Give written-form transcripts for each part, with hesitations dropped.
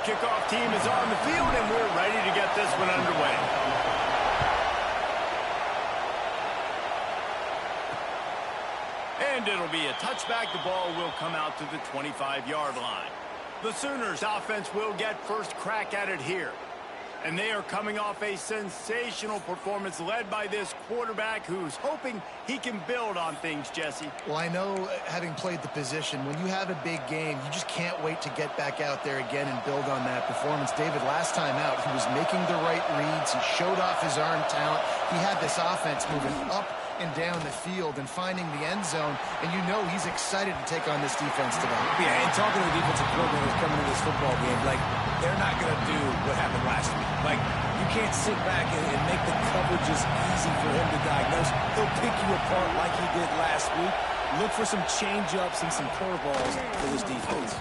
kickoff team is on the field, and we're ready to get this one underway. And it'll be a touchback. The ball will come out to the 25-yard line. The Sooners offense will get first crack at it here. And they are coming off a sensational performance led by this quarterback who's hoping he can build on things, Jesse. Well, I know, having played the position, when you have a big game, you just can't wait to get back out there again and build on that performance. David, last time out, he was making the right reads. He showed off his arm talent. He had this offense moving up and down the field and finding the end zone, and you know he's excited to take on this defense today. Yeah, and talking to the defensive coordinators coming into this football game, like, they're not going to do what happened last week. Like, you can't sit back and make the coverages easy for him to diagnose. He'll pick you apart like he did last week. Look for some change-ups and some curveballs for this defense.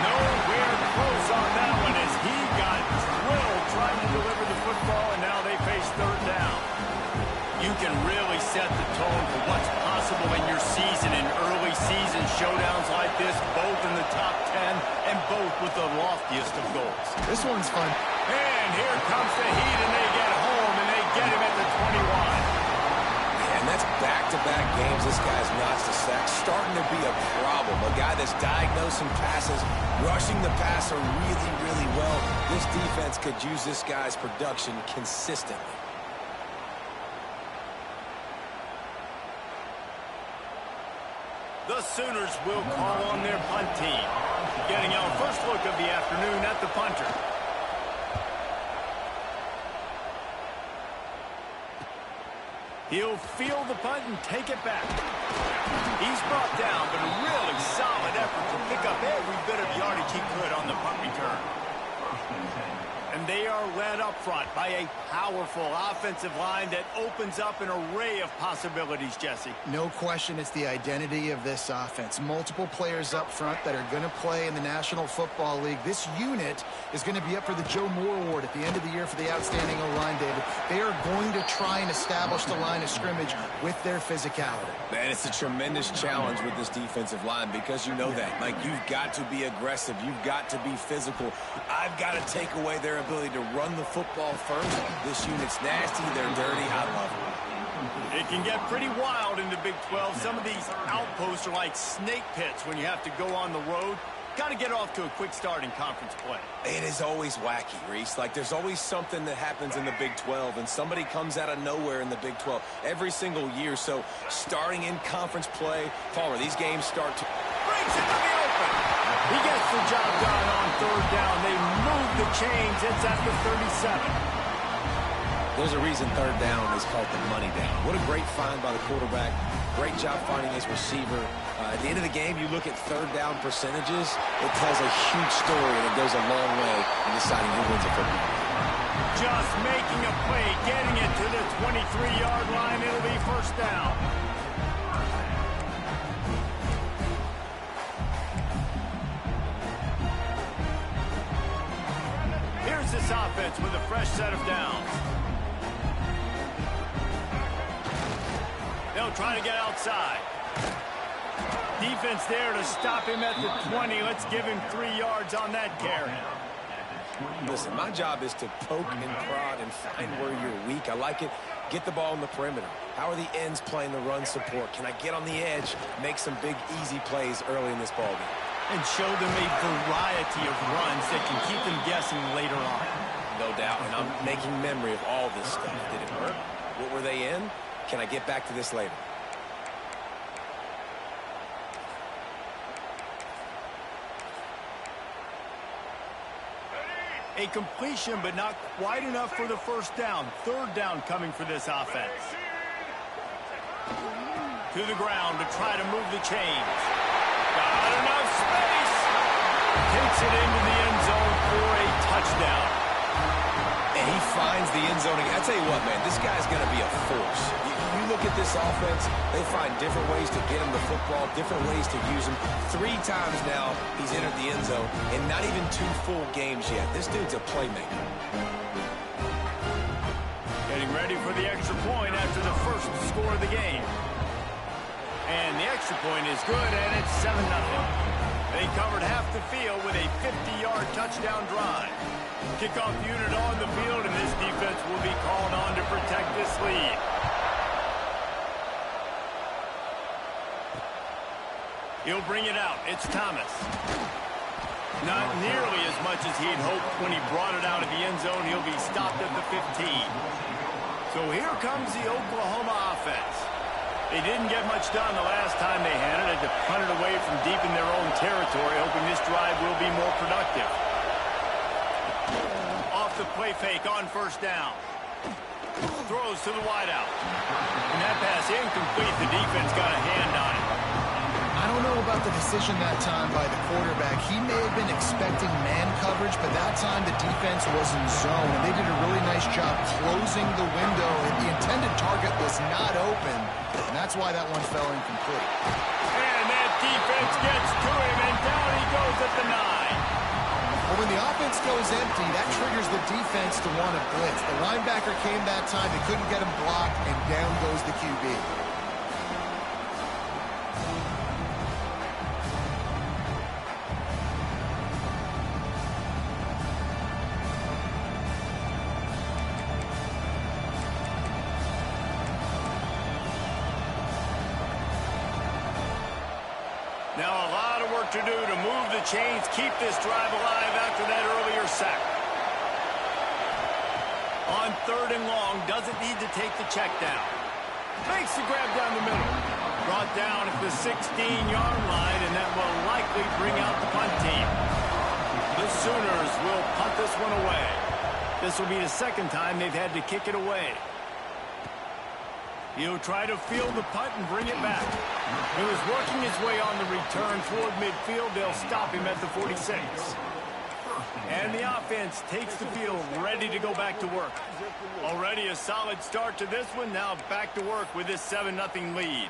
Nowhere close on that one as he got drilled trying to deliver the football, and now they face third down. You can really set the tone for what's possible in your season in early season showdowns like this, both in the top 10 and both with the loftiest of goals. This one's fun. And here comes the heat, and they get home, and they get him at the 21. And that's back-to-back games this guy's notched a sack. Starting to be a problem. A guy that's diagnosing passes, rushing the passer really, really well. This defense could use this guy's production consistently. The Sooners will call on their punt team. Getting our first look of the afternoon at the punter. He'll field the punt and take it back. He's brought down, but a really solid effort to pick up every bit of yardage he could on the punt return. And they are led up front by a powerful offensive line that opens up an array of possibilities, Jesse. No question, it's the identity of this offense. Multiple players up front that are going to play in the National Football League. This unit is going to be up for the Joe Moore Award at the end of the year for the outstanding O-line, David. They are going to try and establish the line of scrimmage with their physicality. Man, it's a tremendous challenge with this defensive line because you know that. Like, you've got to be aggressive. You've got to be physical. I've got to take away their ability to run the football first. This unit's nasty. They're dirty. I love it. It can get pretty wild in the Big 12. Some of these outposts are like snake pits when you have to go on the road. Got to get off to a quick start in conference play. It is always wacky, Reese. Like, there's always something that happens in the Big 12, and somebody comes out of nowhere in the Big 12 every single year. So, starting in conference play, Palmer, these games start to... Breaks it to the open. He gets the job done on third down. They move the chains. It's at the 37. There's a reason third down is called the money down. What a great find by the quarterback. Great job finding his receiver. At the end of the game, you look at third down percentages. It tells a huge story, and it goes a long way in deciding who wins a football game. Just making a play, getting it to the 23-yard line. It'll be first down. Here's this offense with a fresh set of downs. They'll try to get outside. Defense there to stop him at the 20. Let's give him 3 yards on that carry. Listen, my job is to poke and prod and find where you're weak. I like it. Get the ball in the perimeter. How are the ends playing the run support? Can I get on the edge, make some big, easy plays early in this ballgame? And show them a variety of runs that can keep them guessing later on. No doubt, and I'm making memory of all this stuff. Did it work? What were they in? Can I get back to this later? A completion, but not quite enough for the first down. Third down coming for this offense. To the ground to try to move the chains. Got enough space. Takes it into the end zone for a touchdown. And he finds the end zone again. I tell you what, man, this guy's going to be a force. You look at this offense, they find different ways to get him the football, different ways to use him. 3 times now he's entered the end zone, and not even 2 full games yet. This dude's a playmaker. Getting ready for the extra point after the first score of the game. And the extra point is good, and it's 7-0. They covered half the field with a 50-yard touchdown drive. Kickoff unit on the field, and this defense will be called on to protect this lead. He'll bring it out. It's Thomas. Not nearly as much as he'd hoped when he brought it out of the end zone. He'll be stopped at the 15. So here comes the Oklahoma offense. They didn't get much done the last time they had it. Had to punt it away from deep in their own territory, hoping this drive will be more productive. Off the play fake on first down. Throws to the wideout. And that pass incomplete. The defense got a hand on it. I don't know about the decision that time by the quarterback. He may have been expecting man coverage, but that time the defense was in zone, and they did a really nice job closing the window, and the intended target was not open, and that's why that one fell incomplete. And that defense gets to him, and down he goes at the 9. Well, when the offense goes empty, that triggers the defense to want to blitz. The linebacker came that time. They couldn't get him blocked, and down goes the QB. Now a lot of work to do to move the chains, keep this drive alive after that earlier sack. On 3rd and long, doesn't need to take the check down. Makes the grab down the middle. Brought down at the 16-yard line, and that will likely bring out the punt team. The Sooners will punt this one away. This will be the second time they've had to kick it away. He'll try to field the punt and bring it back. He was working his way on the return toward midfield. They'll stop him at the 46. And the offense takes the field, ready to go back to work. Already a solid start to this one. Now back to work with this 7-0 lead.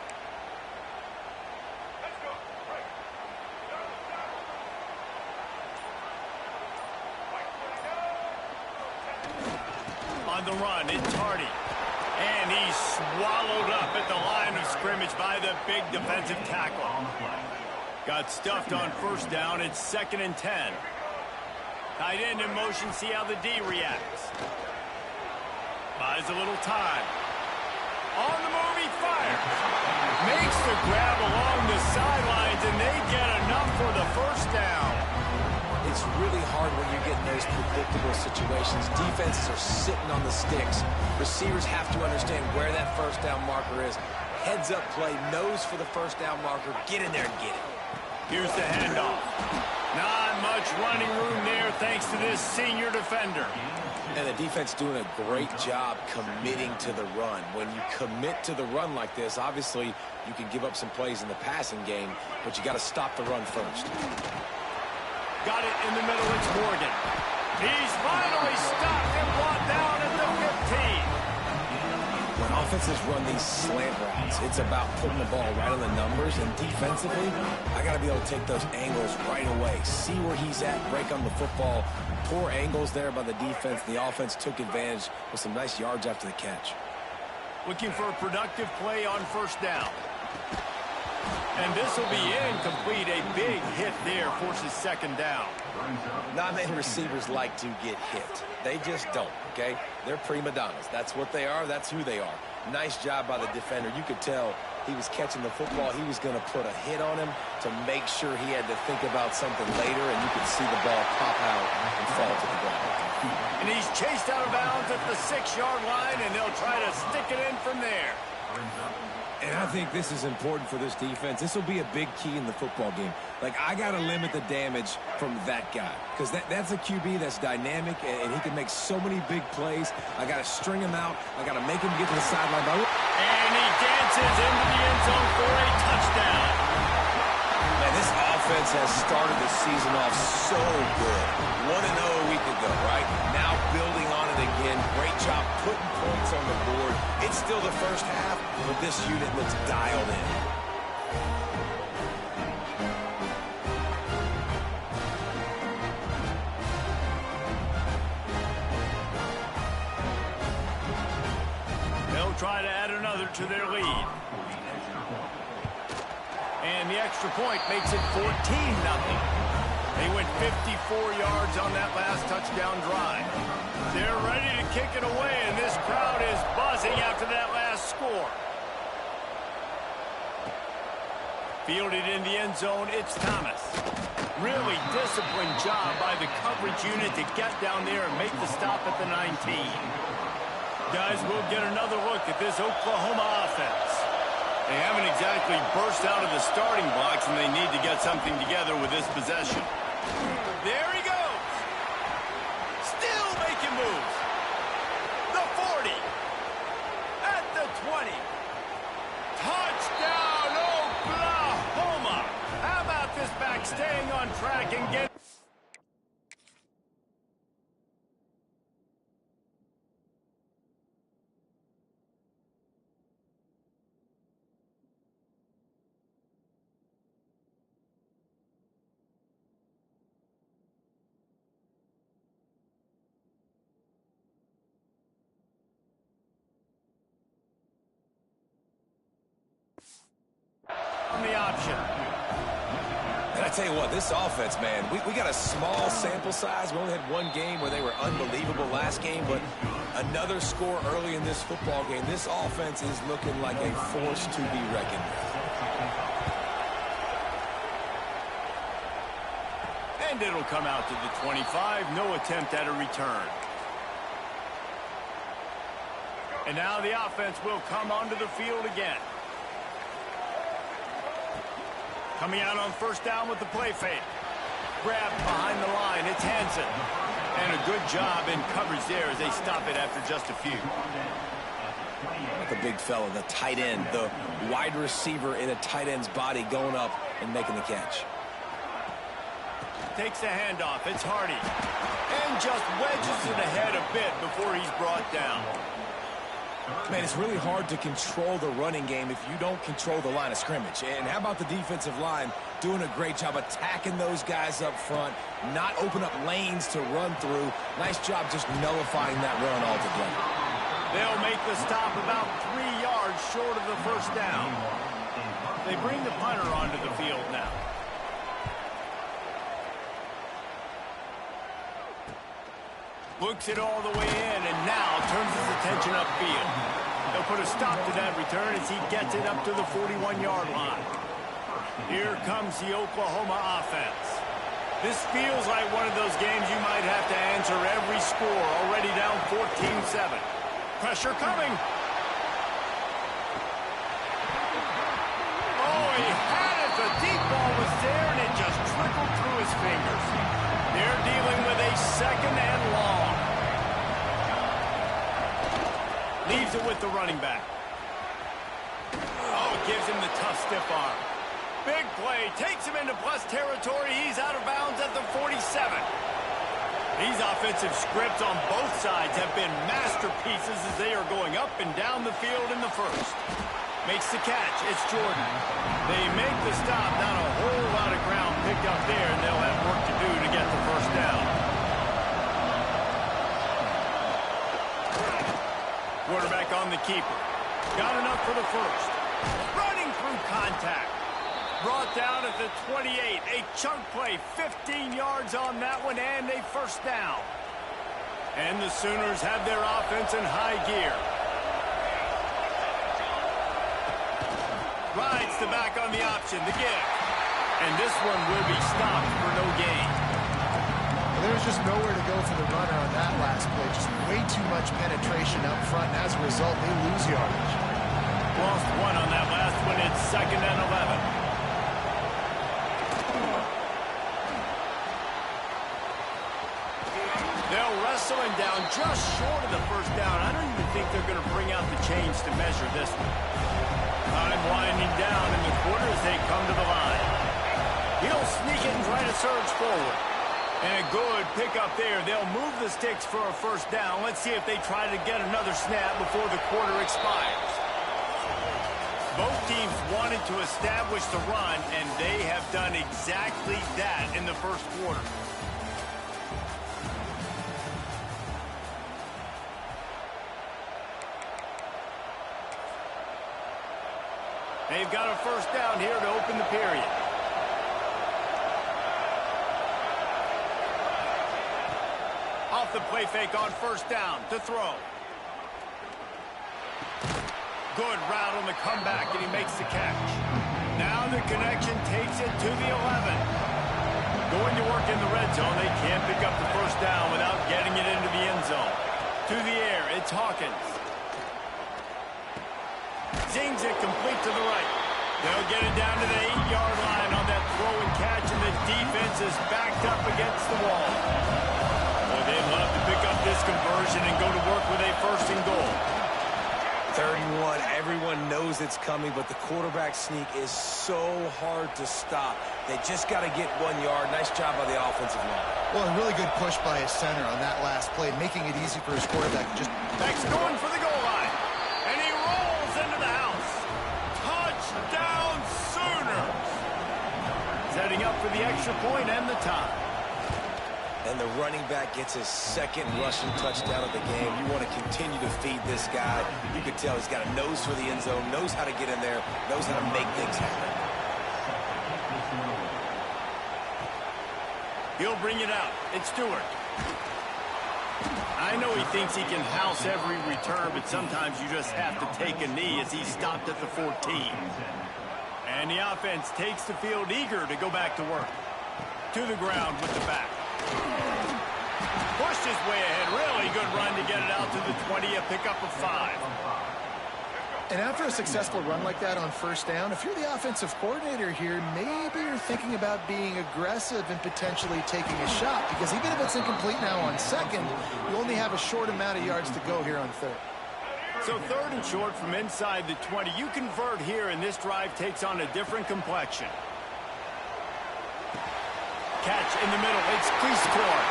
On the run, it's Hardy. And he's swallowed up at the line of scrimmage by the big defensive tackle. Got stuffed on first down. It's 2nd and 10. Tight end in motion. See how the D reacts. Buys a little time. On the move, he fires. Makes the grab along the sidelines, and they get enough for the first down. It's really hard when you're getting those predictable situations. Defenses are sitting on the sticks. Receivers have to understand where that first down marker is. Heads up play, nose for the first down marker. Get in there and get it. Here's the handoff. Not much running room there thanks to this senior defender. And the defense doing a great job committing to the run. When you commit to the run like this, obviously you can give up some plays in the passing game, but you got to stop the run first. Got it in the middle, it's Morgan. He's finally stopped and brought down at the 15. When offenses run these slant routes, it's about putting the ball right on the numbers, and defensively, I got to be able to take those angles right away. See where he's at, break on the football. Poor angles there by the defense. The offense took advantage with some nice yards after the catch. Looking for a productive play on first down. And this will be incomplete. A big hit there forces 2nd down. Not many receivers like to get hit. They just don't, okay? They're prima donnas. That's what they are. That's who they are. Nice job by the defender. You could tell he was catching the football. He was going to put a hit on him to make sure he had to think about something later, and you could see the ball pop out and fall to the ground. And he's chased out of bounds at the 6-yard line, and they'll try to stick it in from there. And I think this is important for this defense. This will be a big key in the football game. Like, I got to limit the damage from that guy because that's a QB that's dynamic, and he can make so many big plays. I got to string him out. I got to make him get to the sideline. And he dances into the end zone for a touchdown. Man, this offense has started the season off so good. 1-0 a week ago, right? Now building on it again. Great job putting points on the board. It's still the first half, but this unit looks dialed in. They'll try to add another to their lead. And the extra point makes it 14-0. They went 54 yards on that last touchdown drive. They're ready to kick it away, and this crowd is buzzing after that last score. Fielded in the end zone, it's Thomas. Really disciplined job by the coverage unit to get down there and make the stop at the 19. Guys, we'll get another look at this Oklahoma offense. They haven't exactly burst out of the starting blocks, and they need to get something together with this possession. There he goes. Still making moves. The 40. At the 20. Touchdown, Oklahoma. How about this back staying on track and getting... the option. And I tell you what, this offense, man, we got a small sample size. We only had one game where they were unbelievable last game, but another score early in this football game. This offense is looking like a force to be reckoned with. And it'll come out to the 25. No attempt at a return. And now the offense will come onto the field again. Coming out on first down with the play fake. Grabbed behind the line. It's Hansen. And a good job in coverage there as they stop it after just a few. The big fella, the tight end, the wide receiver in a tight end's body going up and making the catch. Takes the handoff. It's Hardy. And just wedges it ahead a bit before he's brought down. Man, it's really hard to control the running game if you don't control the line of scrimmage. And how about the defensive line doing a great job attacking those guys up front, not open up lanes to run through. Nice job just nullifying that run altogether. They'll make the stop about 3 yards short of the first down. They bring the punter onto the field now. Looks it all the way in, and now turns his attention upfield. They'll put a stop to that return as he gets it up to the 41-yard line. Here comes the Oklahoma offense. This feels like one of those games you might have to answer every score, already down 14-7. Pressure coming. Oh, he had it. The deep ball was there, and it just trickled through his fingers. They're dealing with a second and long. Leaves it with the running back. Oh, gives him the tough stiff arm. Big play. Takes him into plus territory. He's out of bounds at the 47. These offensive scripts on both sides have been masterpieces as they are going up and down the field in the first. Makes the catch. It's Jordan. They make the stop. Not a whole lot of ground picked up there, and they'll have work to do to get the first down. Quarterback on the keeper. Got enough for the first. Running through contact. Brought down at the 28. A chunk play. 15 yards on that one, and a first down. And the Sooners have their offense in high gear. Rides the back on the option, the give. And this one will be stopped for no gain. Well, there was just nowhere to go for the runner on that last play. Just way too much penetration up front, and as a result, they lose yardage. Lost one on that last one. It's 2nd and 11. They'll wrestle him down just short of the first down. I don't even think they're going to bring out the chains to measure this one. Time winding down in the quarter as they come to the line. He'll sneak it and try to surge forward. And a good pickup there. They'll move the sticks for a first down. Let's see if they try to get another snap before the quarter expires. Both teams wanted to establish the run, and they have done exactly that in the first quarter. They've got a first down here to open the period. Off the play fake on first down to throw. Good route on the comeback, and he makes the catch. Now the connection takes it to the 11. Going to work in the red zone. They can't pick up the first down without getting it into the end zone. To the air, it's Hawkins. Zings it complete to the right. They'll get it down to the 8-yard line on that throw and catch, and the defense is backed up against the wall. Well, they'd love to pick up this conversion and go to work with a first and goal. 31, everyone knows it's coming, but the quarterback sneak is so hard to stop. They just got to get 1 yard. Nice job by the offensive line. Well, a really good push by his center on that last play, making it easy for his quarterback to just... Beck's going for the goal line, and he rolls into the house. Touchdown Sooners! Setting up for the extra point and the tie. And the running back gets his second rushing touchdown of the game. You want to continue to feed this guy. You can tell he's got a nose for the end zone, knows how to get in there, knows how to make things happen. He'll bring it out. It's Stewart. I know he thinks he can house every return, but sometimes you just have to take a knee as he stopped at the 14. And the offense takes the field eager to go back to work. To the ground with the back. Pushed his way ahead. Really good run to get it out to the 20, a pickup of 5. And after a successful run like that on first down, if you're the offensive coordinator here, maybe you're thinking about being aggressive and potentially taking a shot, because even if it's incomplete now on second, you only have a short amount of yards to go here on third. So third and short from inside the 20. You convert here, and this drive takes on a different complexion. Catch in the middle. It's Cleescore.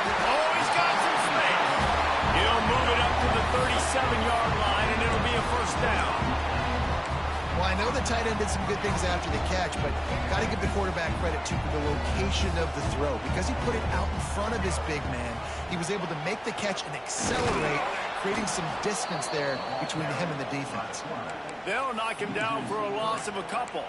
Oh, he's got some space. He'll move it up to the 37-yard line, and it'll be a first down. Well, I know the tight end did some good things after the catch, but got to give the quarterback credit, too, for the location of the throw. Because he put it out in front of his big man, he was able to make the catch and accelerate, creating some distance there between him and the defense. They'll knock him down for a loss of a couple.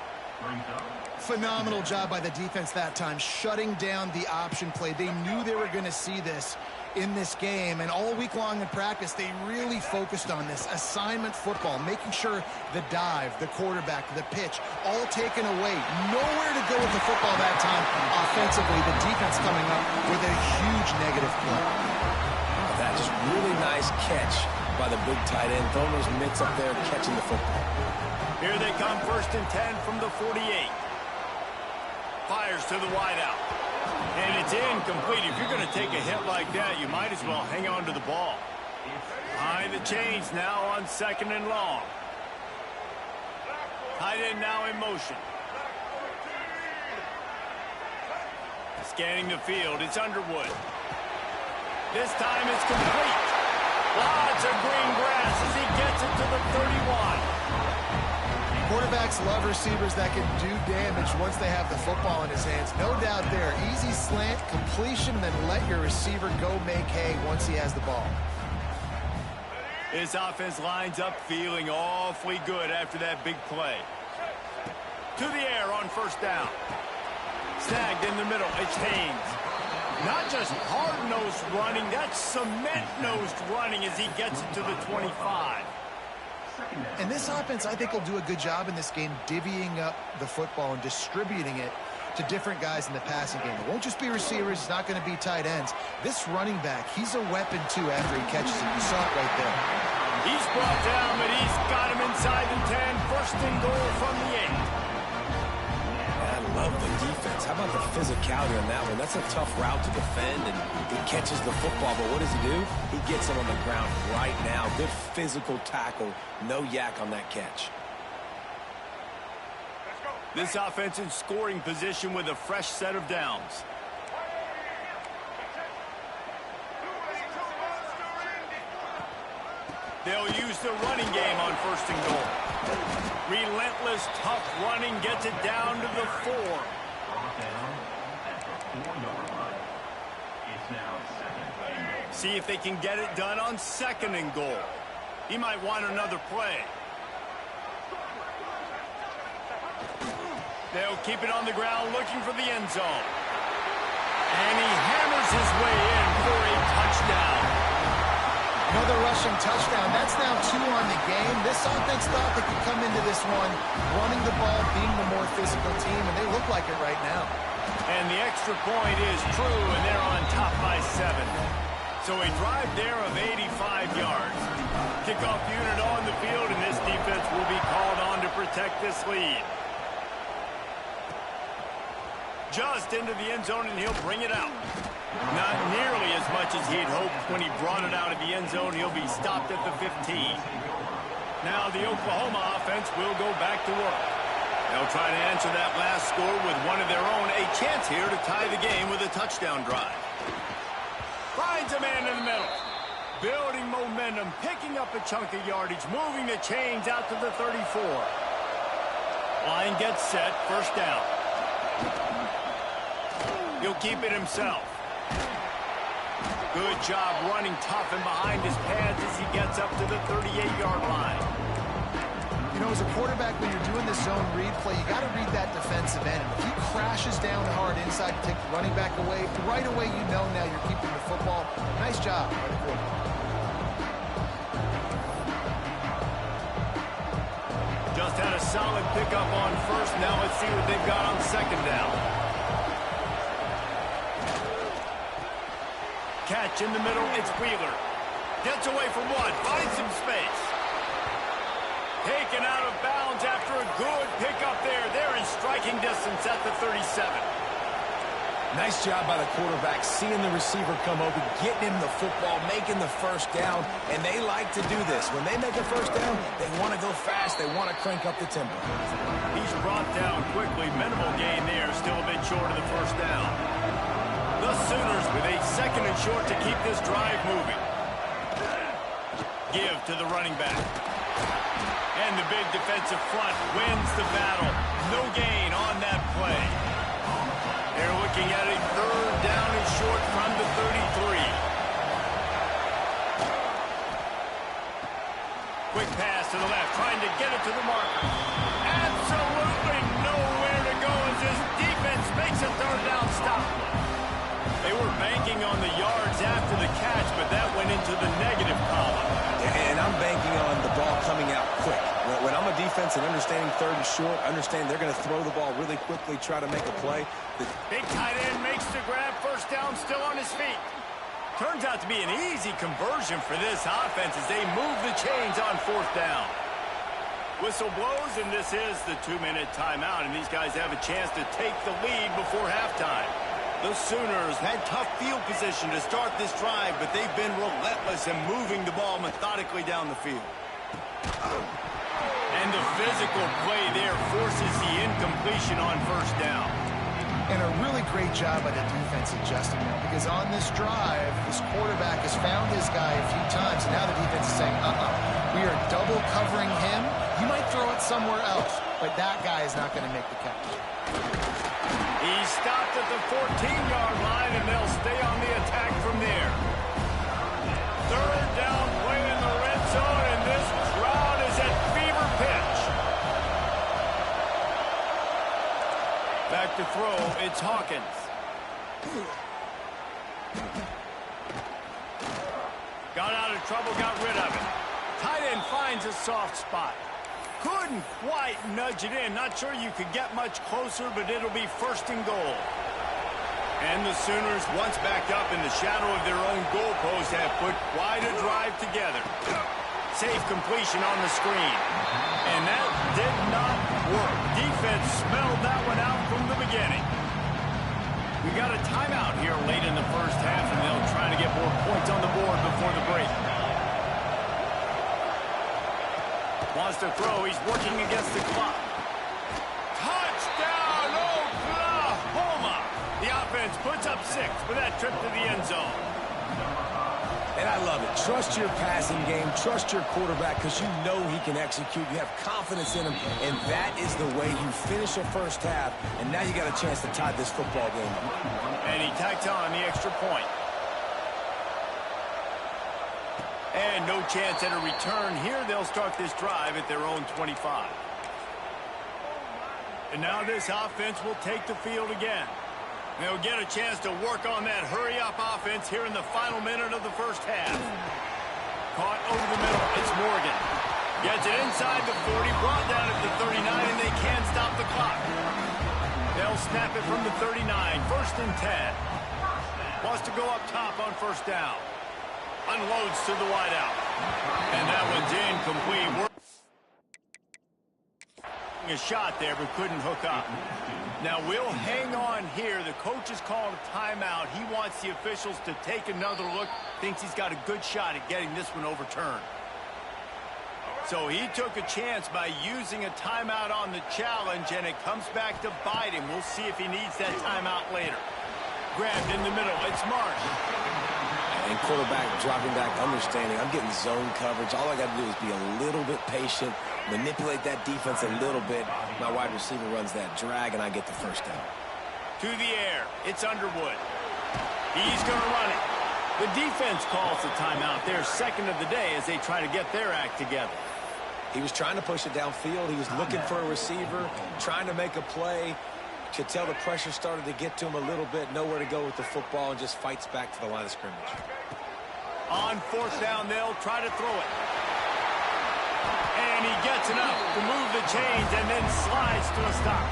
Phenomenal job by the defense that time, shutting down the option play. They knew they were going to see this in this game, and all week long in practice, they really focused on this assignment football, making sure the dive, the quarterback, the pitch, all taken away. Nowhere to go with the football that time offensively. The defense coming up with a huge negative play. That just really nice catch by the big tight end, throwing those mitts up there, catching the football. Here they come, first and 10 from the 48. Fires to the wideout. And it's incomplete. If you're going to take a hit like that, you might as well hang on to the ball. Behind the chains now on second and long. Tight end now in motion. Scanning the field, it's Underwood. This time it's complete. Lots of green grass as he gets it to the 31. Quarterbacks love receivers that can do damage once they have the football in his hands. No doubt there. Easy slant, completion, and then let your receiver go make hay once he has the ball. This offense lines up feeling awfully good after that big play. To the air on first down. Snagged in the middle. It's Haynes. Not just hard-nosed running, that's cement-nosed running as he gets it to the 25. And this offense, I think, will do a good job in this game divvying up the football and distributing it to different guys in the passing game. It won't just be receivers. It's not going to be tight ends. This running back, he's a weapon, too, after he catches it. You saw it right there. He's brought down, but he's got him inside the 10. First and goal from the 8. I love the defense. How about the physicality on that one? That's a tough route to defend, and he catches the football, but what does he do? He gets him on the ground right now. Good physical tackle. No yak on that catch. This offense in scoring position with a fresh set of downs. They'll use the running game on first and goal. Relentless, tough running gets it down to the 4. See if they can get it done on second and goal. He might want another play. They'll keep it on the ground looking for the end zone. And he hammers his way in for a touchdown. Another rushing touchdown. That's now 2 on the game. This offense thought they could come into this one running the ball, being the more physical team, and they look like it right now. And the extra point is true, and they're on top by 7. So a drive there of 85 yards. Kickoff unit on the field, and this defense will be called on to protect this lead. Just into the end zone, and he'll bring it out. Not nearly as much as he'd hoped when he brought it out of the end zone. He'll be stopped at the 15. Now the Oklahoma offense will go back to work. They'll try to answer that last score with one of their own. A chance here to tie the game with a touchdown drive. Finds a man in the middle. Building momentum, picking up a chunk of yardage, moving the chains out to the 34. Line gets set, first down. He'll keep it himself. Good job running tough and behind his pads as he gets up to the 38-yard line. You know, as a quarterback, when you're doing this zone read play, you got to read that defensive end. If he crashes down hard inside to take the running back away, right away you know now you're keeping the football. Nice job by the quarterback. Just had a solid pickup on first. Now let's see what they've got on second down. Catch in the middle, it's Wheeler. Gets away from one, finds some space. Taken out of bounds after a good pickup there. They're in striking distance at the 37. Nice job by the quarterback, seeing the receiver come open, getting him the football, making the first down, and they like to do this. When they make a first down, they want to go fast, they want to crank up the tempo. He's brought down quickly, minimal gain there, still a bit short of the first down. The Sooners with a second and short to keep this drive moving. Give to the running back. And the big defensive front wins the battle. No gain on that play. They're looking at a third down and short from the 33. Quick pass to the left, trying to get it to the marker. Absolutely nowhere to go as this defense makes a third down stop. They were banking on the yards after the catch, but that went into the negative column. And I'm banking on the ball coming out quick. When I'm a defense and understanding third and short, understand they're going to throw the ball really quickly, try to make a play. Big tight end makes the grab, first down, still on his feet. Turns out to be an easy conversion for this offense as they move the chains on fourth down. Whistle blows, and this is the 2-minute timeout, and these guys have a chance to take the lead before halftime. The Sooners had tough field position to start this drive, but they've been relentless in moving the ball methodically down the field. And the physical play there forces the incompletion on first down. And a really great job by the defense adjusting now, because on this drive, this quarterback has found his guy a few times, and now the defense is saying, we are double covering him. You might throw it somewhere else, but that guy is not going to make the catch. He stopped at the 14-yard line, and they'll stay on the attack from there. Third down play in the red zone, and this crowd is at fever pitch. Back to throw, it's Hawkins. Got out of trouble, got rid of it. Tight end finds a soft spot. Couldn't quite nudge it in. Not sure you could get much closer, but it'll be first and goal. And the Sooners, once back up in the shadow of their own goalpost, have put quite a drive together. Safe completion on the screen. And that did not work. Defense smelled that one out from the beginning. We got a timeout here late in the first half, and they'll try to get more points on the board before the break. Wants to throw. He's working against the clock. Touchdown, Oklahoma! The offense puts up 6 for that trip to the end zone. And I love it. Trust your passing game. Trust your quarterback, because you know he can execute. You have confidence in him, and that is the way you finish a first half. And now you got a chance to tie this football game up. And he tacks on the extra point. And no chance at a return here. They'll start this drive at their own 25. And now this offense will take the field again. They'll get a chance to work on that hurry-up offense here in the final minute of the first half. Caught over the middle. It's Morgan. Gets it inside the 40, brought down at the 39, and they can't stop the clock. They'll snap it from the 39, 1st and 10. Wants to go up top on 1st down. Unloads to the wideout. And that one's incomplete. A shot there, but couldn't hook up. Now we'll hang on here. The coach has called a timeout. He wants the officials to take another look. Thinks he's got a good shot at getting this one overturned. So he took a chance by using a timeout on the challenge, and it comes back to bite him. We'll see if he needs that timeout later. Grabbed in the middle. It's Marsh. And quarterback dropping back, understanding I'm getting zone coverage. All I got to do is be a little bit patient, manipulate that defense a little bit. My wide receiver runs that drag, and I get the 1st down. To the air. It's Underwood. He's going to run it. The defense calls the timeout. Their 2nd of the day as they try to get their act together. He was trying to push it downfield. He was looking for a receiver, trying to make a play. Could tell the pressure started to get to him a little bit. Nowhere to go with the football, and just fights back to the line of scrimmage. On 4th down, they'll try to throw it. And he gets enough to move the chains and then slides to a stop.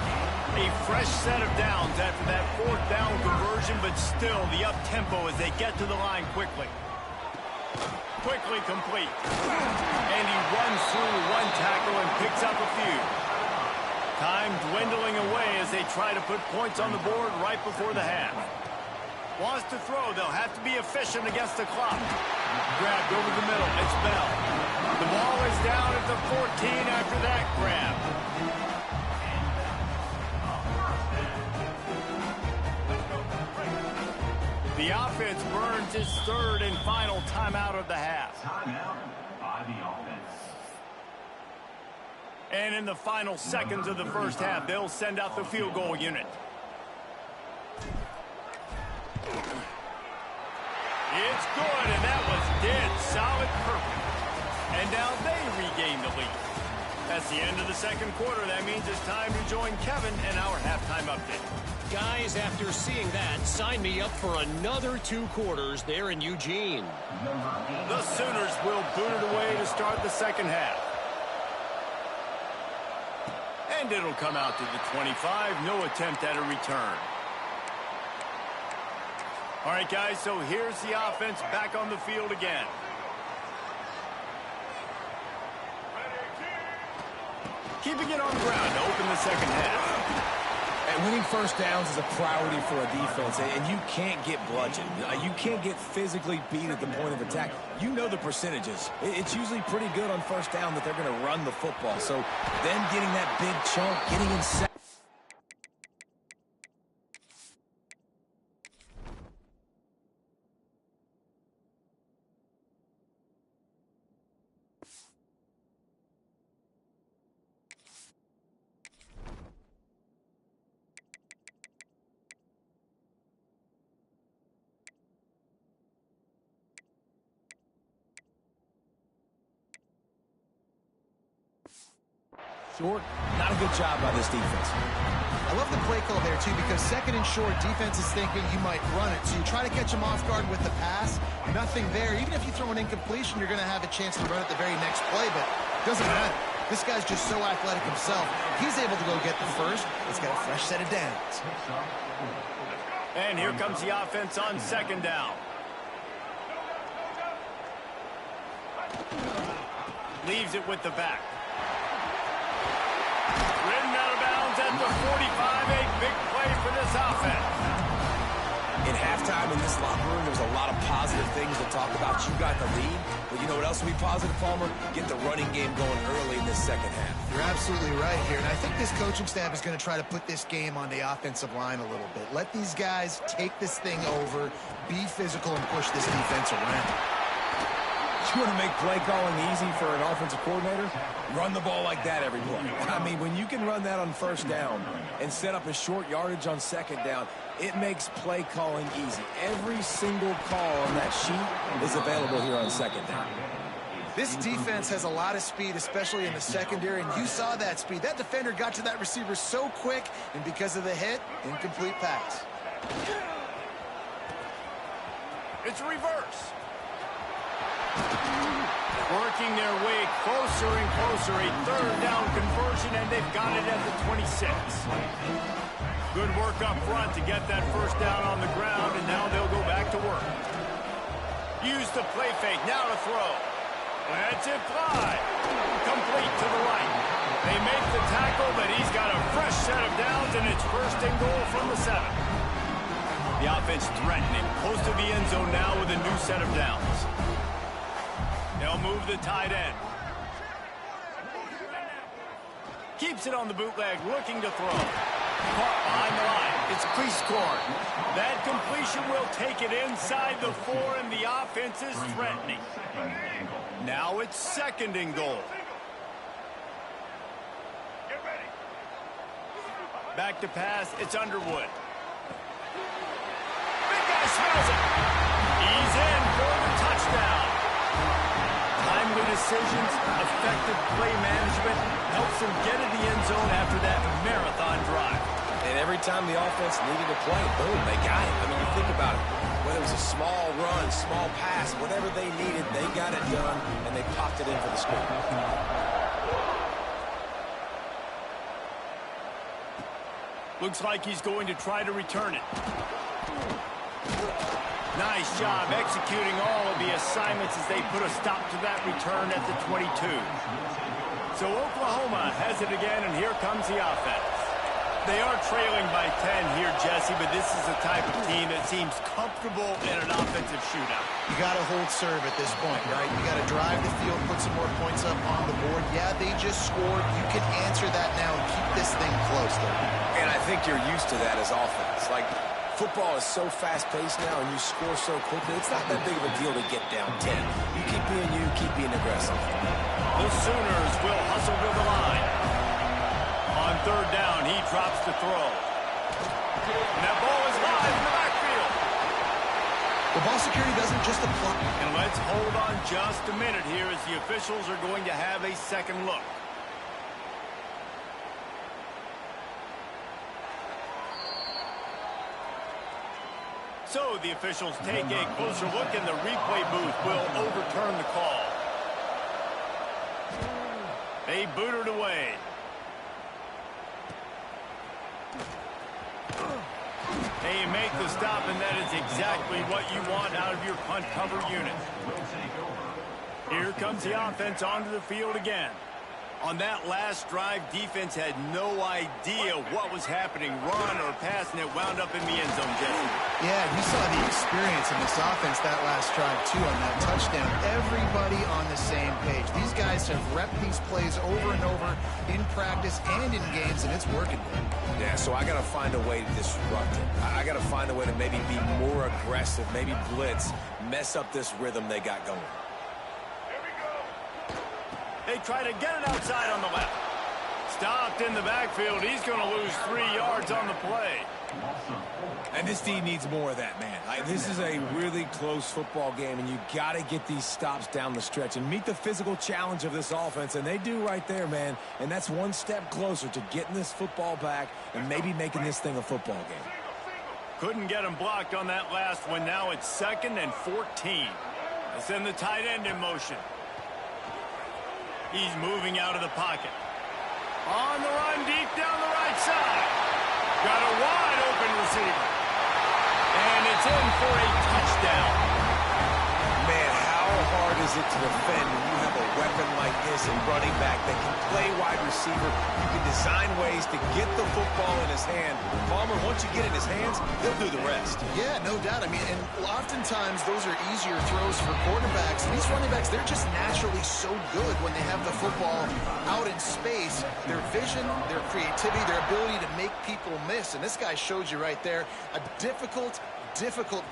A fresh set of downs after that 4th down conversion, but still the up-tempo as they get to the line quickly. Quickly complete. And he runs through one tackle and picks up a few. Time dwindling away as they try to put points on the board right before the half. Wants to throw. They'll have to be efficient against the clock. Grabbed over the middle. It's Bell. The ball is down at the 14 after that grab. The offense burns its 3rd and final timeout of the half. Timeout by the offense. And in the final seconds of the first half, they'll send out the field goal unit. It's good, and that was dead solid perfect. And now they regain the lead. That's the end of the 2nd quarter. That means it's time to join Kevin and our halftime update. Guys, after seeing that, sign me up for another 2 quarters there in Eugene. The Sooners will boot it away to start the 2nd half. And it'll come out to the 25. No attempt at a return. All right, guys, so here's the offense back on the field again. Keeping it on the ground to open the 2nd half. And winning 1st downs is a priority for a defense, and you can't get bludgeoned. You can't get physically beat at the point of attack. You know the percentages. It's usually pretty good on 1st down that they're going to run the football. So then getting that big chunk, getting in second. Short, not a good job by this defense. I love the play call there, too, because 2nd and short, defense is thinking you might run it. So you try to catch them off guard with the pass. Nothing there. Even if you throw an incompletion, you're going to have a chance to run it the very next play, but it doesn't matter. This guy's just so athletic himself. He's able to go get the 1st. It's got a fresh set of downs. And here comes the offense on 2nd down. Leaves it with the back. Ridden out of bounds at the 45. A big play for this offense. In halftime in this locker room, there was a lot of positive things to talk about. You got the lead, but you know what else will be positive, Palmer? Get the running game going early in this 2nd half. You're absolutely right here, and I think this coaching staff is going to try to put this game on the offensive line a little bit. Let these guys take this thing over, be physical, and push this defense around. You want to make play calling easy for an offensive coordinator? Run the ball like that every play. I mean, when you can run that on 1st down and set up a short yardage on 2nd down, it makes play calling easy. Every single call on that sheet is available here on 2nd down. This defense has a lot of speed, especially in the secondary, and you saw that speed. That defender got to that receiver so quick, and because of the hit, incomplete pass. It's a reverse. Working their way closer and closer. A third down conversion, and they've got it at the 26. Good work up front to get that first down on the ground, and now they'll go back to work. Use the play fake, now to throw. Let's it fly. Complete to the right. They make the tackle, but he's got a fresh set of downs, and it's first and goal from the 7. The offense threatening, close to the end zone now with a new set of downs. They'll move the tight end. Keeps it on the bootleg, looking to throw. Caught behind the line. It's Cleese-Corn. That completion will take it inside the 4, and the offense is threatening. Now it's second and goal. Back to pass. It's Underwood. Big guy smells it. He's in for the touchdown. Timely decisions, effective play management helps them get in the end zone after that marathon drive. And every time the offense needed to play, boom, they got it. I mean, you think about it. Whether it was a small run, small pass, whatever they needed, they got it done, and they popped it in for the score. Looks like he's going to try to return it. Nice job executing all of the assignments as they put a stop to that return at the 22. So Oklahoma has it again, and here comes the offense. They are trailing by 10 here, Jesse, but this is the type of team that seems comfortable in an offensive shootout. You got to hold serve at this point, right? You got to drive the field, put some more points up on the board. Yeah, they just scored. You can answer that now and keep this thing close, though. And I think you're used to that as offense. Like, football is so fast-paced now, and you score so quickly, it's not that big of a deal to get down 10. You keep being aggressive. The Sooners will hustle to the line. On third down, he drops the throw. And that ball is live in the backfield. The ball security doesn't just apply. And let's hold on just a minute here as the officials are going to have a second look. So the officials take a closer look, and the replay booth will overturn the call. They boot it away. They make the stop, and that is exactly what you want out of your punt cover unit. Here comes the offense onto the field again. On that last drive, defense had no idea what was happening, run or pass, and it wound up in the end zone, Jesse. Yeah, you saw the experience in this offense that last drive, too, on that touchdown. Everybody on the same page. These guys have repped these plays over and over in practice and in games, and it's working. Yeah, so I got to find a way to disrupt it. I got to find a way to maybe be more aggressive, maybe blitz, mess up this rhythm they got going. They try to get it outside on the left. Stopped in the backfield. He's going to lose 3 yards on the play. And this team needs more of that, man. This is a really close football game, and you got to get these stops down the stretch and meet the physical challenge of this offense, and they do right there, man. And that's one step closer to getting this football back and maybe making this thing a football game. Couldn't get him blocked on that last one. Now it's 2nd and 14. They send the tight end in motion. He's moving out of the pocket. On the run, deep down the right side. Got a wide open receiver. And it's in for a touchdown. Man, how hard is it to defend when you have a weapon like this in running back that can play wide receiver? You can design ways to get the football in his hand. Palmer, once you get it in his hands, he'll do the rest. Yeah, no doubt. I mean, and oftentimes those are easier throws for quarterbacks. These running backs, they're just naturally so good when they have the football out in space. Their vision, their creativity, their ability to make people miss. And this guy showed you right there a difficult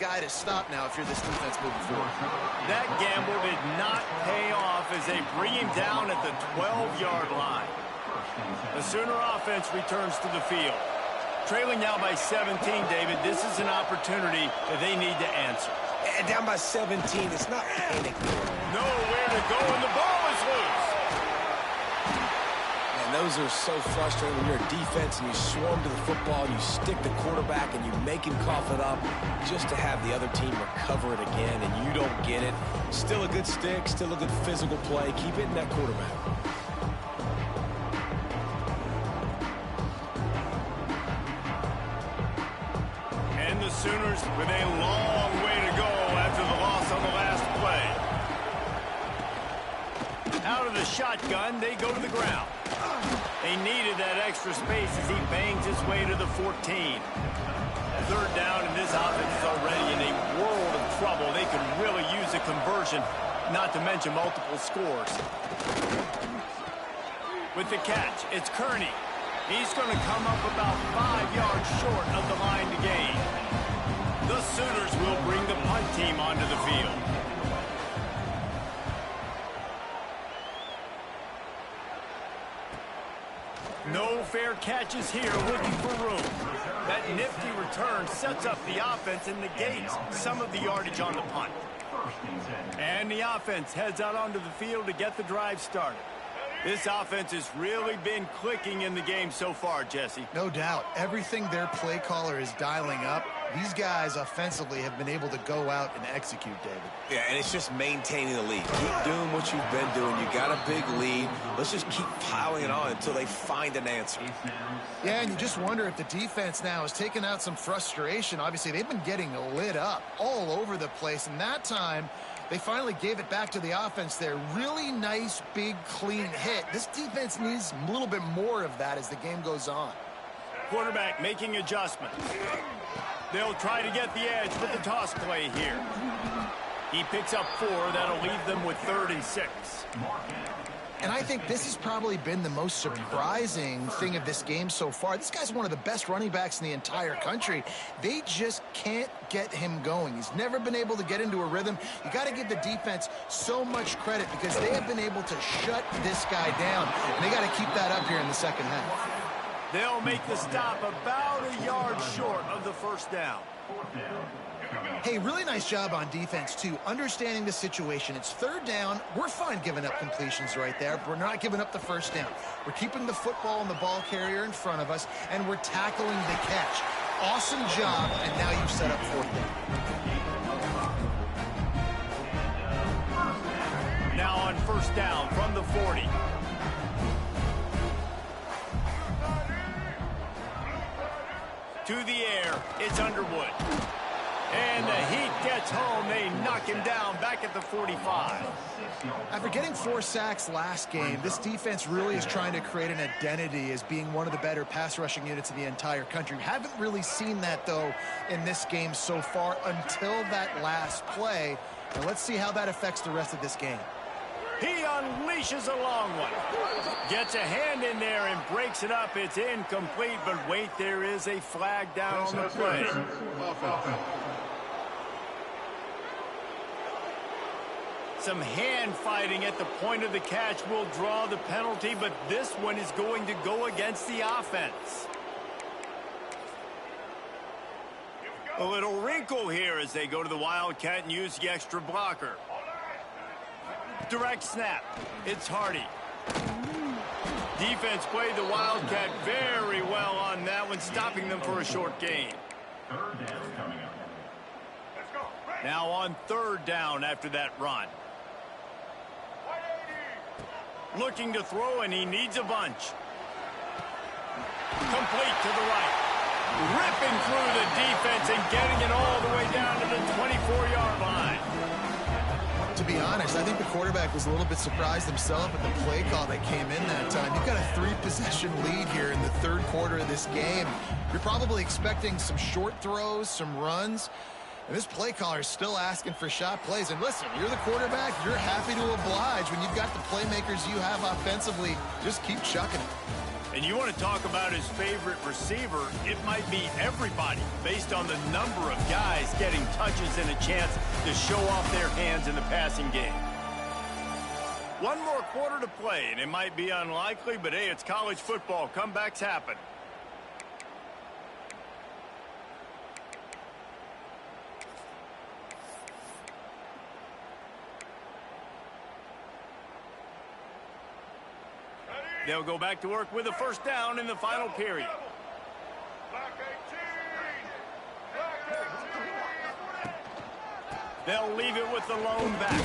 guy to stop now if you're this defense moving forward. That gamble did not pay off as they bring him down at the 12-yard line. The Sooner offense returns to the field. Trailing now by 17, David, this is an opportunity that they need to answer. And down by 17, it's not panic. Nowhere to go, and the ball is loose. And those are so frustrating when you're a defense and you swarm to the football, you stick the quarterback and you make him cough it up just to have the other team recover it again, and you don't get it. Still a good stick, still a good physical play. Keep hitting that quarterback. And the Sooners with a long way to go after the loss on the last play. Out of the shotgun, they go to the ground. They needed that extra space as he bangs his way to the 14. Third down, and this offense is already in a world of trouble. They could really use a conversion, not to mention multiple scores. With the catch, it's Kearney. He's going to come up about 5 yards short of the line to gain. The Sooners will bring the punt team onto the field. No fair catches here, looking for room. That nifty return sets up the offense and negates some of the yardage on the punt. And the offense heads out onto the field to get the drive started. This offense has really been clicking in the game so far, Jesse. No doubt. Everything their play caller is dialing up, these guys offensively have been able to go out and execute, David. Yeah, and it's just maintaining the lead. Keep doing what you've been doing. You got a big lead. Let's just keep piling it on until they find an answer. Yeah, and you just wonder if the defense now has taken out some frustration. Obviously, they've been getting lit up all over the place, and that time they finally gave it back to the offense there. Really nice, big, clean hit. This defense needs a little bit more of that as the game goes on. Quarterback making adjustments. They'll try to get the edge with the toss play here. He picks up 4. That'll leave them with 3rd and 6. And I think this has probably been the most surprising thing of this game so far. This guy's one of the best running backs in the entire country. They just can't get him going. He's never been able to get into a rhythm. You got to give the defense so much credit because they have been able to shut this guy down. And they got to keep that up here in the second half. They'll make the stop about a yard short of the first down. Hey, really nice job on defense, too, understanding the situation. It's 3rd down. We're fine giving up completions right there, but we're not giving up the first down. We're keeping the football and the ball carrier in front of us, and we're tackling the catch. Awesome job, and now you've set up 4th down. Now on first down from the 40. To the air, it's Underwood. And the heat gets home. They knock him down back at the 45. After getting 4 sacks last game, this defense really is trying to create an identity as being one of the better pass rushing units in the entire country. Haven't really seen that, though, in this game so far until that last play. And let's see how that affects the rest of this game. He unleashes a long one. Gets a hand in there and breaks it up. It's incomplete, but wait, there is a flag down on the play. Some hand fighting at the point of the catch will draw the penalty, but this one is going to go against the offense. A little wrinkle here as they go to the Wildcat and use the extra blocker. Direct snap. It's Hardy. Defense played the Wildcat very well on that one, stopping them for a short gain. 3rd down coming up. Now on 3rd down after that run. Looking to throw, and he needs a bunch. Complete to the right. Ripping through the defense and getting it all the way down to the 24-yard line. To be honest, I think the quarterback was a little bit surprised himself at the play call that came in that time. You've got a 3-possession lead here in the 3rd quarter of this game. You're probably expecting some short throws, some runs. And this play caller is still asking for shot plays. And listen, you're the quarterback. You're happy to oblige when you've got the playmakers you have offensively. Just keep chucking it. And you want to talk about his favorite receiver, it might be everybody based on the number of guys getting touches and a chance to show off their hands in the passing game. One more quarter to play, and it might be unlikely, but hey, it's college football. Comebacks happen. They'll go back to work with a first down in the final period. They'll leave it with the lone back.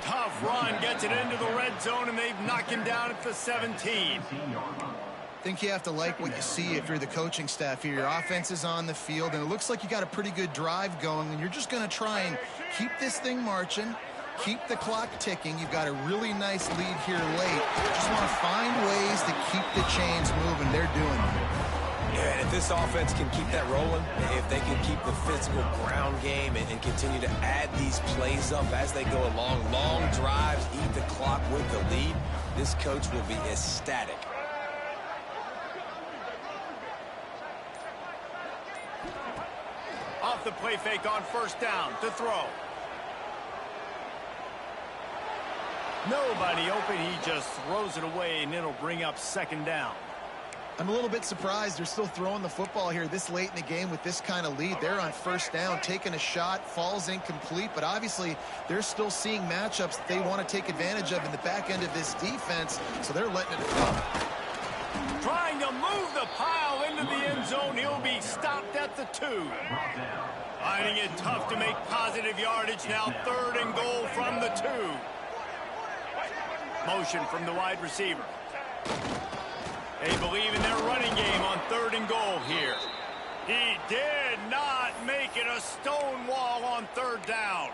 Tough run, gets it into the red zone, and they've knocked him down at the 17. I think you have to like what you see if you're the coaching staff here. Your offense is on the field, and it looks like you got a pretty good drive going, and you're just going to try and keep this thing marching, keep the clock ticking. You've got a really nice lead here late. Just want to find ways to keep the chains moving. They're doing it. Yeah, and if this offense can keep that rolling, if they can keep the physical ground game and continue to add these plays up as they go along, long drives, eat the clock with the lead, this coach will be ecstatic. Off the play fake on first down to throw. Nobody open. He just throws it away, and it'll bring up second down. I'm a little bit surprised they're still throwing the football here this late in the game with this kind of lead. They're on first down, taking a shot, falls incomplete, but obviously they're still seeing matchups that they want to take advantage of in the back end of this defense, so they're letting it go. Trying to move the pile into the end zone. He'll be stopped at the 2. Finding it tough to make positive yardage now. 3rd and goal from the 2. Motion from the wide receiver. They believe in their running game on 3rd and goal here. He did not make it a stone wall on 3rd down.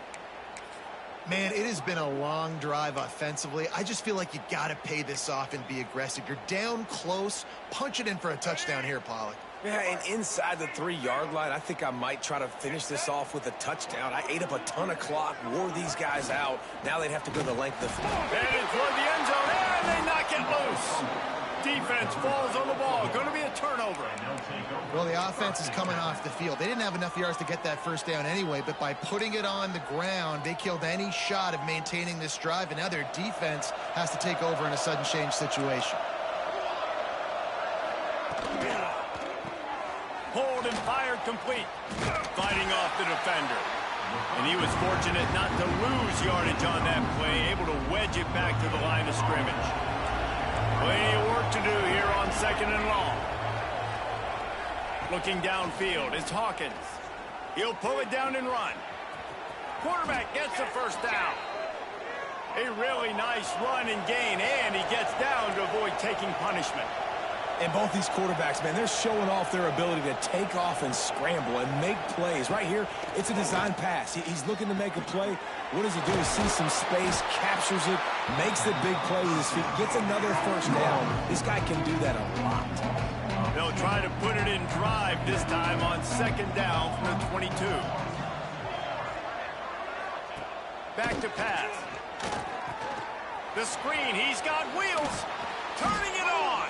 Man, it has been a long drive offensively. I just feel like you got to pay this off and be aggressive. You're down close. Punch it in for a touchdown here, Pollock. Yeah, and inside the 3-yard line, I think I might try to finish this off with a touchdown. I ate up a ton of clock, wore these guys out. Now they'd have to go the length of... Headed toward the end zone, and they knock it loose. Defense falls on the ball. Going to be a turnover. Well, the offense is coming off the field. They didn't have enough yards to get that first down anyway, but by putting it on the ground, they killed any shot of maintaining this drive, and now their defense has to take over in a sudden change situation. Hold and fired complete. Fighting off the defender. And he was fortunate not to lose yardage on that play, able to wedge it back to the line of scrimmage. Plenty of work to do here on 2nd and long. Looking downfield, it's Hawkins. He'll pull it down and run. Quarterback gets the first down. A really nice run and gain, and he gets down to avoid taking punishment. And both these quarterbacks, man, they're showing off their ability to take off and scramble and make plays. Right here, it's a design pass. He's looking to make a play. What does he do? He sees some space, captures it, makes the big play with his feet, gets another first down. This guy can do that a lot. They'll try to put it in drive this time on 2nd down from the 22. Back to pass. The screen, he's got wheels. Turning it on.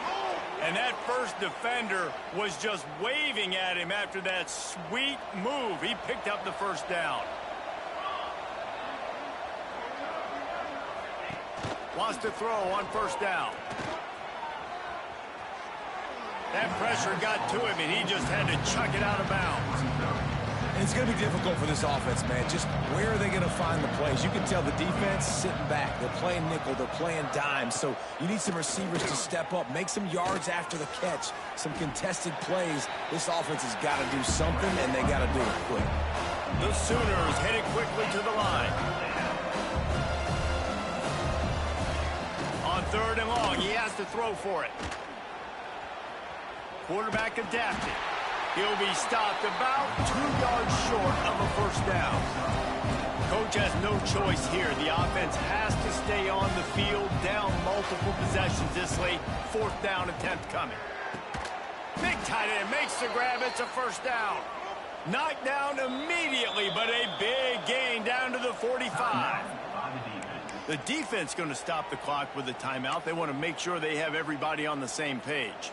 And that first defender was just waving at him after that sweet move. He picked up the first down. Wants to throw on first down. That pressure got to him, and he just had to chuck it out of bounds. And it's going to be difficult for this offense, man. Just where are they going to find the plays? You can tell the defense sitting back. They're playing nickel. They're playing dime. So you need some receivers to step up, make some yards after the catch, some contested plays. This offense has got to do something, and they got to do it quick. The Sooners headed quickly to the line. On 3rd and long, he has to throw for it. Quarterback adapted. He'll be stopped about 2 yards short of a first down. Coach has no choice here. The offense has to stay on the field, down multiple possessions this late. 4th down attempt coming. Big tight end makes the grab. It's a first down. Knocked down immediately, but a big gain down to the 45. The defense going to stop the clock with a timeout. They want to make sure they have everybody on the same page.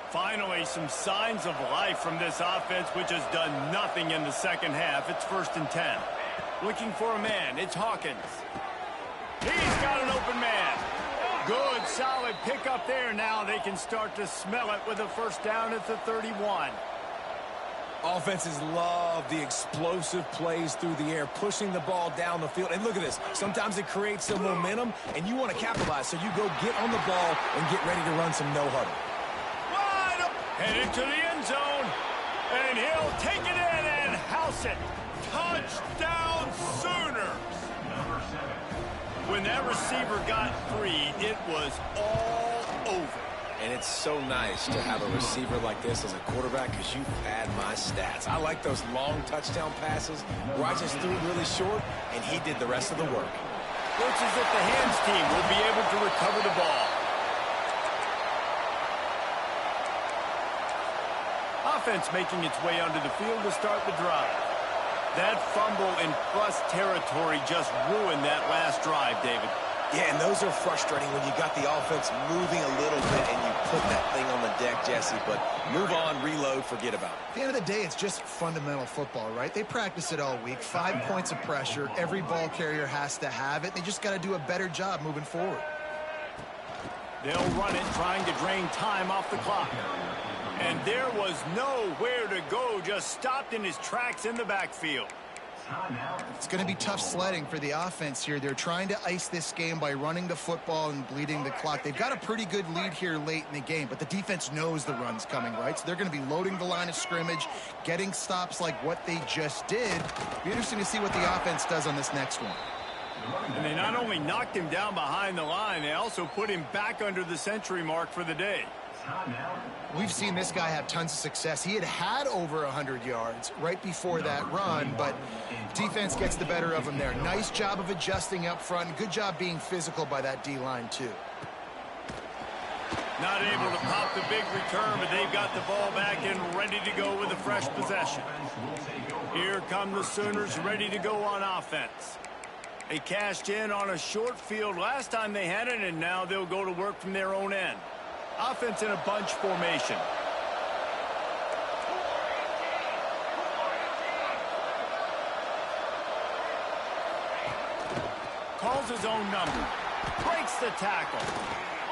Finally, some signs of life from this offense, which has done nothing in the second half. It's 1st and 10. Looking for a man. It's Hawkins. He's got an open man. Good, solid pickup there. Now they can start to smell it with a first down at the 31. Offenses love the explosive plays through the air, pushing the ball down the field. And look at this. Sometimes it creates some momentum, and you want to capitalize. So you go get on the ball and get ready to run some no-huddle. Wide up, headed to the end zone. And he'll take it in and house it. Touchdown, Sooners. When that receiver got free, it was all over. And it's so nice to have a receiver like this as a quarterback because you pad my stats. I like those long touchdown passes where I just threw it really short, and he did the rest of the work. Looks as if the hands team will be able to recover the ball. Offense making its way onto the field to start the drive. That fumble in plus territory just ruined that last drive, David. Yeah, and those are frustrating when you got the offense moving a little bit and you put that thing on the deck, Jesse. But move on, reload, forget about it. At the end of the day, it's just fundamental football, right? They practice it all week. 5 points of pressure. Every ball carrier has to have it. They just got to do a better job moving forward. They'll run it, trying to drain time off the clock. And there was nowhere to go, just stopped in his tracks in the backfield. It's going to be tough sledding for the offense here. They're trying to ice this game by running the football and bleeding the clock. They've got a pretty good lead here late in the game, but the defense knows the run's coming, right? So they're going to be loading the line of scrimmage, getting stops like what they just did. It'll be interesting to see what the offense does on this next one. And they not only knocked him down behind the line, they also put him back under the century mark for the day. We've seen this guy have tons of success. He had over 100 yards right before that run, but defense gets the better of him there. Nice job of adjusting up front. Good job being physical by that D-line, too. Not able to pop the big return, but they've got the ball back and ready to go with a fresh possession. Here come the Sooners ready to go on offense. They cashed in on a short field last time they had it, and now they'll go to work from their own end. Offense in a bunch formation. Calls his own number. Breaks the tackle.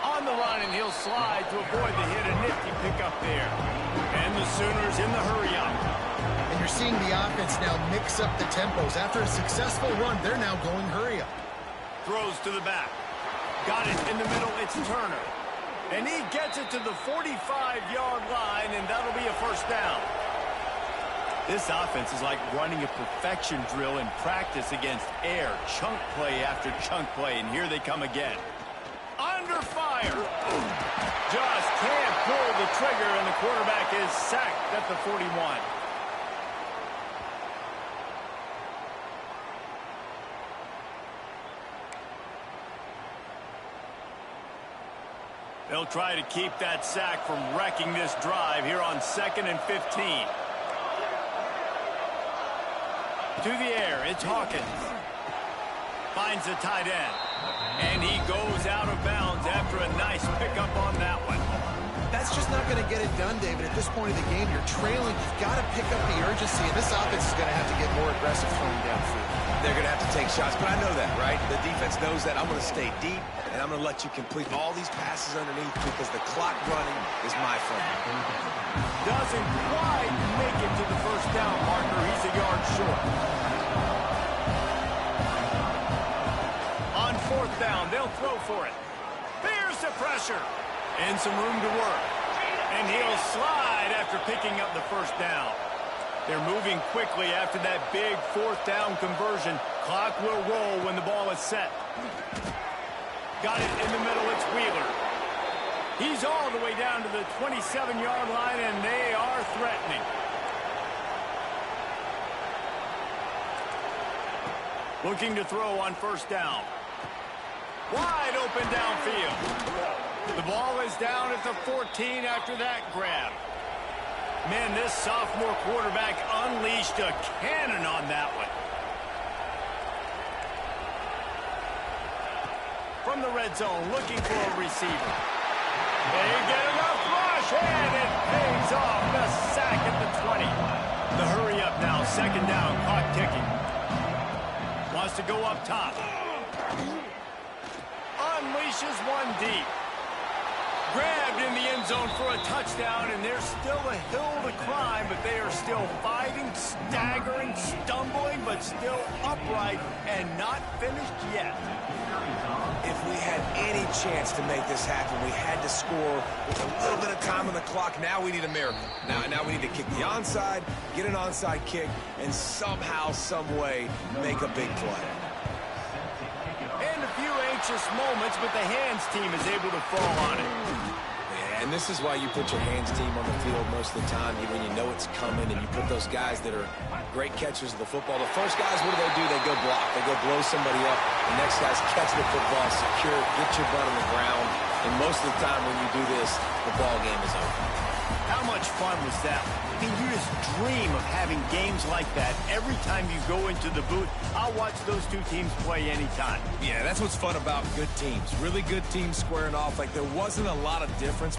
On the run, and he'll slide to avoid the hit. A nifty pickup there. And the Sooners in the hurry-up. And you're seeing the offense now mix up the tempos. After a successful run, they're now going hurry-up. Throws to the back. Got it in the middle. It's Turner. And he gets it to the 45-yard line, and that'll be a first down. This offense is like running a perfection drill in practice against air. Chunk play after chunk play, and here they come again. Under fire. Just can't pull the trigger, and the quarterback is sacked at the 41. They'll try to keep that sack from wrecking this drive here on 2nd and 15. To the air, it's Hawkins. Finds the tight end. And he goes out of bounds after a nice pickup on that one. That's just not going to get it done, David. At this point of the game, you're trailing. You've got to pick up the urgency, and this offense is going to have to get more aggressive throwing downfield. They're going to have to take shots, but I know that, right? The defense knows that. I'm going to stay deep, and I'm going to let you complete all these passes underneath because the clock running is my friend. Doesn't quite make it to the first down marker. He's a yard short. On 4th down, they'll throw for it. There's the pressure. And some room to work. And he'll slide after picking up the first down. They're moving quickly after that big 4th down conversion. Clock will roll when the ball is set. Got it in the middle. It's Wheeler. He's all the way down to the 27-yard line, and they are threatening. Looking to throw on 1st down. Wide open downfield. The ball is down at the 14 after that grab. Man, this sophomore quarterback unleashed a cannon on that one. From the red zone, looking for a receiver. They get enough rush, and it pays off. The sack at the 20. The hurry up now, 2nd down, clock ticking. Wants to go up top. Unleashes one deep. Grabbed in the end zone for a touchdown, and there's still a hill to climb, but they are still fighting, staggering, stumbling, but still upright and not finished yet. If we had any chance to make this happen, we had to score with a little bit of time on the clock. Now we need a miracle. Now we need to kick the onside, get an onside kick, and somehow, some way, make a big play. And a few anxious moments, but the hands team is able to fall on it. And this is why you put your hands team on the field most of the time, when you know it's coming, and you put those guys that are great catchers of the football. The first guys, what do? They go block. They go blow somebody up. The next guys catch the football, secure it, get your butt on the ground. And most of the time when you do this, the ball game is over. How much fun was that? I mean, you just dream of having games like that every time you go into the booth. I'll watch those two teams play anytime. Yeah, that's what's fun about good teams. Really good teams squaring off. Like, there wasn't a lot of difference